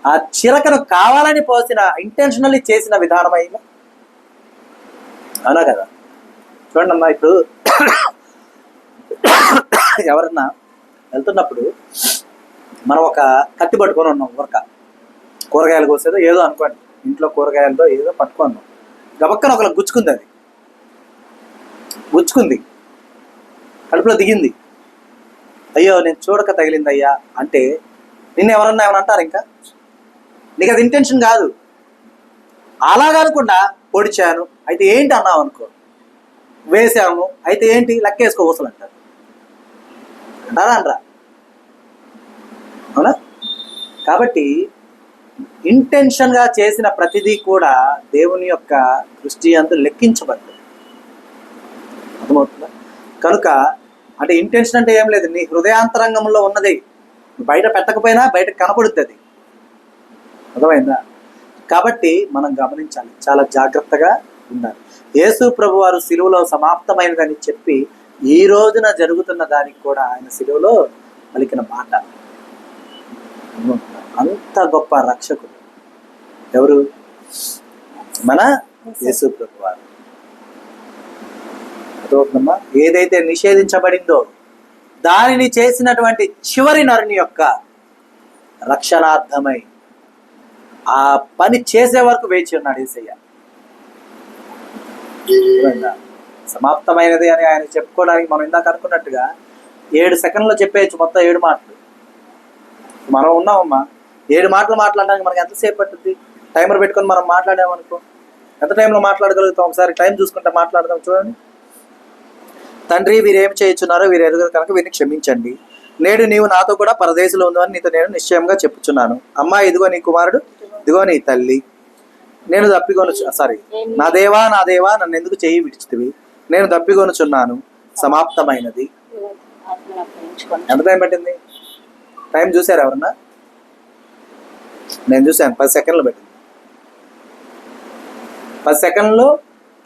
ఆ చిరకను కావాలని పోసిన ఇంటెన్షనల్లీ చేసిన విధానమైన అవునా కదా. చూడండి అమ్మా, ఇప్పుడు ఎవరన్నా వెళ్తున్నప్పుడు మనం ఒక కత్తి పట్టుకొని ఉన్నాం, కూరగాయలు కోసేదో ఏదో అనుకోండి, ఇంట్లో కూరగాయలతో ఏదో పట్టుకున్నాం, గబక్కన ఒకరికి గుచ్చుకుంది, అది గుచ్చుకుంది, కడుపులో దిగింది, అయ్యో నేను చూడక తగిలింది అయ్యా అంటే నిన్ను ఎవరన్నా ఏమన్నా అంటారు? ఇంకా నీకు అది ఇంటెన్షన్ కాదు. అలాగనుకుండా పొడిచాను అయితే ఏంటి అన్నావు అనుకో, వేసాము అయితే ఏంటి లెక్కేసుకో ఊసలు అంటారు. అంటారా అనరా? అవునా? కాబట్టి ఇంటెన్షన్గా చేసిన ప్రతిదీ కూడా దేవుని యొక్క దృష్టి అందు లెక్కించబడుతుంది. అర్థమవుతుందా? కనుక అంటే ఇంటెన్షన్ అంటే ఏం లేదు, నీ హృదయాంతరంగంలో ఉన్నది బయట పెట్టకపోయినా బయటకు కనపడుతుంది. అర్థమైందా? కాబట్టి మనం గమనించాలి, చాలా జాగ్రత్తగా ఉండాలి. యేసు ప్రభు వారు సిలువలో సమాప్తమైనదని చెప్పి ఈ రోజున జరుగుతున్న దానికి కూడా ఆయన సిలువలో పలికిన మాట. అంత గొప్ప రక్షకుడు ఎవరు? మన యేసు ప్రభు వారు. అర్థమవుతుందమ్మా? ఏదైతే నిషేధించబడిందో దానిని చేసినటువంటి చివరి నరుని యొక్క రక్షణార్థమై ఆ పని చేసే వరకు వేచి ఉన్నాడు యేసయ్య. సమాప్తమైనది అని ఆయన చెప్పుకోవడానికి మనం ఇందాక అనుకున్నట్టుగా 7 సెకండ్లో చెప్పేయచ్చు మొత్తం 7 మాటలు. మనం ఉన్నామమ్మా, 7 మాటలు మాట్లాడడానికి మనకి ఎంతసేపు పట్టుద్ది? టైమర్ పెట్టుకొని మనం మాట్లాడామనుకో ఎంత టైంలో మాట్లాడగలుగుతాం? ఒకసారి టైం చూసుకుంటే మాట్లాడదాం. చూడండి. తండ్రి, వీరేం చేయుచున్నారో వీరు ఎరుగరు కనుక వీరిని క్షమించండి. నేడు నీవు నాతో కూడా పరదేశంలో ఉందని నీతో నేను నిశ్చయంగా చెప్పుచున్నాను. అమ్మా, ఇదిగో నీ కుమారుడు, ఇదిగో నీ తల్లి. నేను నా దేవా నన్ను ఎందుకు చేయి విడిచితివి? నేను తప్పికొనుచున్నాను. సమాప్తమైనది. ఎంత టైం పట్టింది? టైం చూసారు ఎవరన్నా? నేను చూశాను, 10 సెకండ్లు పెట్టింది. 10 సెకండ్లో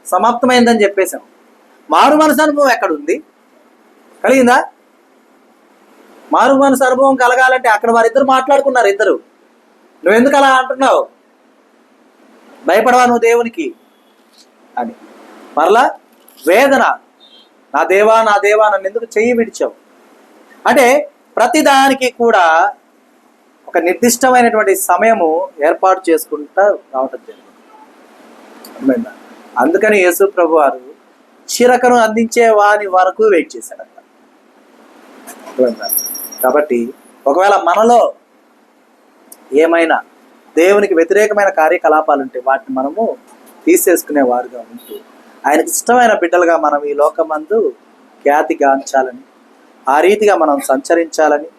సమాప్తమైందని చెప్పేశాం. మారు మనసు అనుభవం ఎక్కడుంది? కలిగిందా? మారు మనసు అనుభవం కలగాలంటే అక్కడ వారిద్దరు మాట్లాడుకున్నారు. ఇద్దరు, నువ్వెందుకు అలా అంటున్నావు? భయపడవా నువ్వు దేవునికి అని. మరలా వేదన, నా దేవా నన్ను ఎందుకు చెయ్యి విడిచావు అంటే ప్రతిదానికి కూడా ఒక నిర్దిష్టమైనటువంటి సమయము ఏర్పాటు చేసుకుంటూ రావటం జరిగింది. అందుకని యేసు ప్రభు వారు చిరకను అందించే వాని వరకు వెయిట్ చేశాడంట. కాబట్టి ఒకవేళ మనలో ఏమైనా దేవునికి వ్యతిరేకమైన కార్యకలాపాలు ఉంటే వాటిని మనము తీసేసుకునే వారుగా ఉంటూ ఆయనకి ఇష్టమైన బిడ్డలుగా మనం ఈ లోకమందు ఖ్యాతిగాంచాలని, ఆ రీతిగా మనం సంచరించాలని,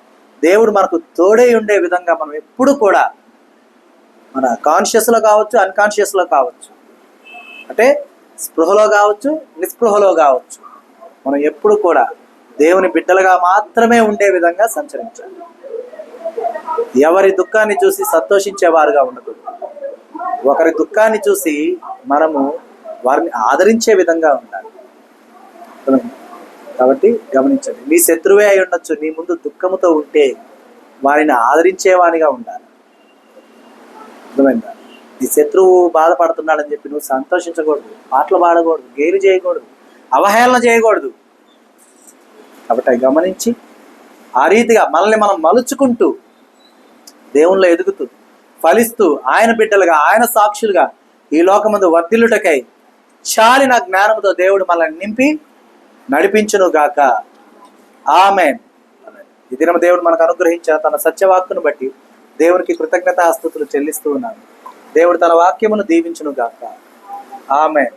దేవుడు మనకు తోడై ఉండే విధంగా మనం ఎప్పుడు కూడా మన కాన్షియస్లో కావచ్చు, అన్కాన్షియస్లో కావచ్చు, అంటే స్పృహలో కావచ్చు, నిస్పృహలో కావచ్చు, మనం ఎప్పుడు కూడా దేవుని బిడ్డలుగా మాత్రమే ఉండే విధంగా సంచరించాలి. ఎవరి దుఃఖాన్ని చూసి సంతోషించేవారుగా ఉండకూడదు. ఒకరి దుఃఖాన్ని చూసి మనము వారిని ఆదరించే విధంగా ఉండాలి. కాబట్టి గమనించండి, నీ శత్రువే అయి ఉండొచ్చు, నీ ముందు దుఃఖముతో ఉంటే వారిని ఆదరించేవానిగా ఉండాలి. అర్థమైందా? నీ శత్రువు బాధపడుతున్నాడని చెప్పి నువ్వు సంతోషించకూడదు, పాటలు పాడకూడదు, గేలి చేయకూడదు, అవహేళన చేయకూడదు. కాబట్టి అవి గమనించి ఆ రీతిగా మనల్ని మనం మలుచుకుంటూ దేవునిలో ఎదుగుతూ ఫలిస్తూ ఆయన బిడ్డలుగా, ఆయన సాక్షులుగా ఈ లోకమందు వర్ధిల్లుటకై చాలిన జ్ఞానంతో దేవుడు మనల్ని నింపి నడిపించును గాక. ఆమేన్. ఈ దినం దేవుడు మనకు అనుగ్రహించిన తన సత్యవాక్కును బట్టి దేవునికి కృతజ్ఞతాస్తుతులు చెల్లిస్తూ ఉన్నాను. దేవుడు తన వాక్యమును దీవించును గాక. ఆమేన్.